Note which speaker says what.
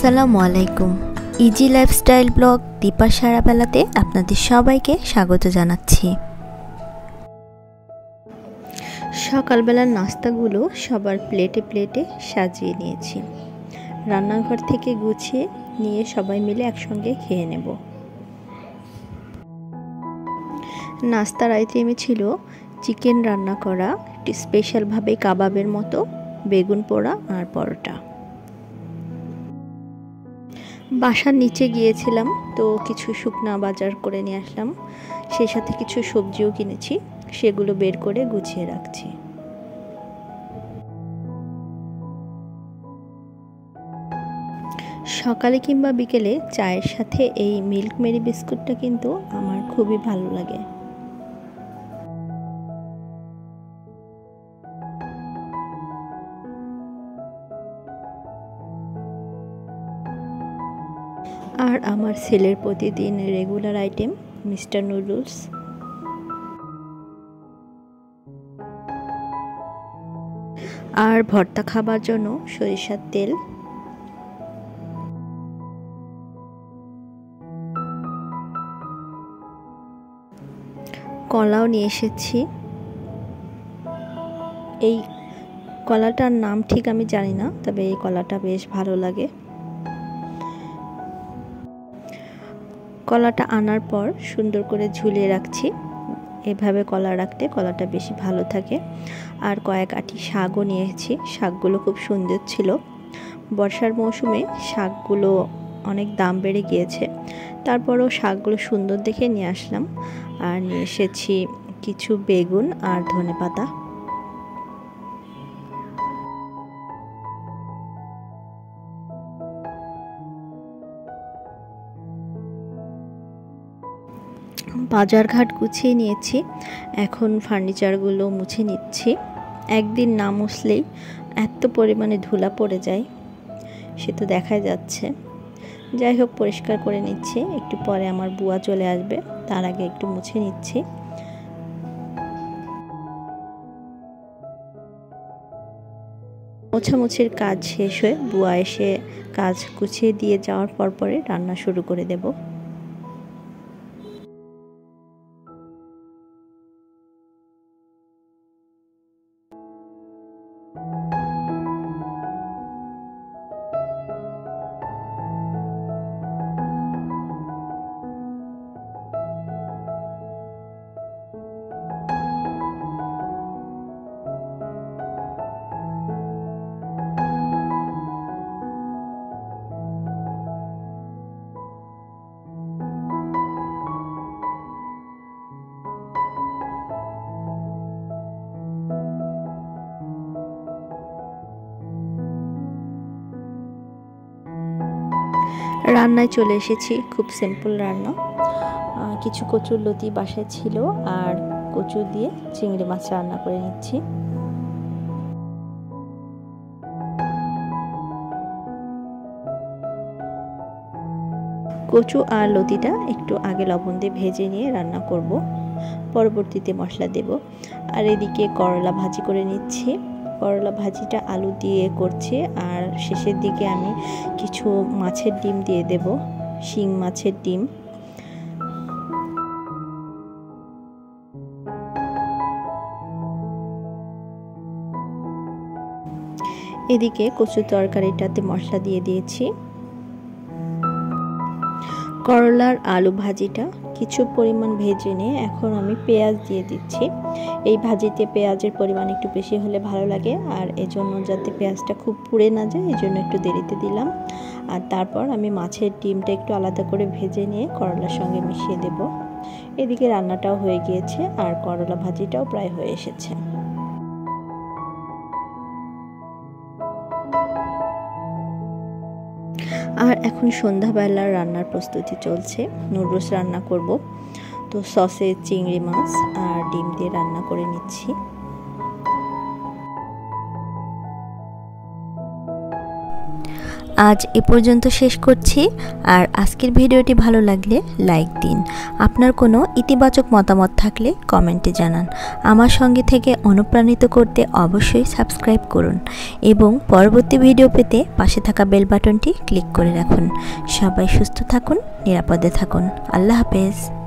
Speaker 1: আসসালামু আলাইকুম। Easy lifestyle blog Dipa সারাবেলাতে আপনাদের সবাইকে স্বাগত জানাচ্ছি। সকালবেলার নাস্তাগুলো সবার প্লেটে প্লেটে সাজিয়ে নিয়েছি। রান্নাঘর থেকে গুছিয়ে নিয়ে সবাই মিলে একসঙ্গে খেয়ে নেব। নাস্তার আইটেমে ছিল চিকেন রান্না করা, স্পেশালভাবে কাবাবের মতো, বেগুন পোড়া আর পরোটা। বাসার নিচে গিয়েছিলাম, তো কিছু শুকনা বাজার করে নিয়ে আসলাম, সেই সাথে কিছু সবজিও কিনেছি, সেগুলো বের করে গুছিয়ে রাখছি। সকালে কিংবা বিকেলে চায়ের সাথে এই মিল্ক মেরি বিস্কুটটা কিন্তু আমার খুবই ভালো লাগে। আর আমার ছেলের প্রতিদিন রেগুলার আইটেম মিস্টার নুডলস। আর ভর্তা খাবার জন্য সরিষার তেল। কলাও নিয়ে এসেছি। এই কলাটার নাম ঠিক আমি জানি না, তবে এই কলাটা বেশ ভালো লাগে। কলাটা আনার পর সুন্দর করে ঝুলিয়ে রাখছি। এভাবে কলা রাখতে কলাটা বেশি ভালো থাকে। আর কয়েক আঁটি শাকও নিয়েছি, শাকগুলো খুব সুন্দর ছিল। বর্ষার মৌসুমে শাকগুলো অনেক দাম বেড়ে গিয়েছে, তারপরও শাকগুলো সুন্দর দেখে নিয়ে আসলাম। আর নিয়ে এসেছি কিছু বেগুন আর ধনেপাতা। বাজারঘাট গুছিয়ে নিয়েছি, এখন ফার্নিচারগুলো মুছে নিচ্ছি। একদিন না মুছলেই এত পরিমাণে ধুলা পড়ে যায়, সে তো দেখাই যাচ্ছে। যাই হোক, পরিষ্কার করে নিচ্ছি, একটু পরে আমার বুয়া চলে আসবে, তার আগে একটু মুছে নিচ্ছি। মোছামুছির কাজ শেষ হয়ে বুয়া এসে কাজ গুছিয়ে দিয়ে যাওয়ার পরে রান্না শুরু করে দেব। রান্নায় চলে এসেছি, খুব সিম্পল রান্না। কিছু কচুর লতি বাসায় ছিল, আর কচু দিয়ে চিংড়ি মাছ রান্না করে নিচ্ছি। কচু আর লতিটা একটু আগে লবণ দিয়ে ভেজে নিয়ে রান্না করব, পরবর্তীতে মশলা দেব। আর এদিকে করলা ভাজি করে নিচ্ছি। করলা ভাজিটা আলু দিয়ে করছি, আর শেষের দিকে আমি কিছু মাছের ডিম দিয়ে দেব, শিং মাছের ডিম। এদিকে কচুর তরকারিটাতে মশলা দিয়ে দিয়েছি। করলার আলু ভাজিটা কিছু পরিমাণ ভেজে নিয়ে এখন আমি পেঁয়াজ দিয়ে দিচ্ছি। এই ভাজিতে পেঁয়াজের পরিমাণ একটু বেশি হলে ভালো লাগে, আর এজন্য যাতে পেঁয়াজটা খুব পুড়ে না যায় এজন্য একটু দেরিতে দিলাম। আর তারপর আমি মাছের ডিমটা একটু আলাদা করে ভেজে নিয়ে করলার সঙ্গে মিশিয়ে দেব। এদিকে রান্নাটাও হয়ে গিয়েছে, আর করলা ভাজিটাও প্রায় হয়ে এসেছে। আর এখন সন্ধ্যাবেলার রান্নার প্রস্তুতি চলছে। নুডলস রান্না করব, তো সসে চিংড়ি মাছ আর ডিম দিয়ে রান্না করে নিচ্ছি। আজ এ পর্যন্ত শেষ করছি। আর আজকের ভিডিওটি ভালো লাগলে লাইক দিন। আপনার কোনো ইতিবাচক মতামত থাকলে কমেন্টে জানান। আমার সঙ্গে থেকে অনুপ্রাণিত করতে অবশ্যই সাবস্ক্রাইব করুন এবং পরবর্তী ভিডিও পেতে পাশে থাকা বেল বাটনটি ক্লিক করে রাখুন। সবাই সুস্থ থাকুন, নিরাপদে থাকুন। আল্লাহ হাফেজ।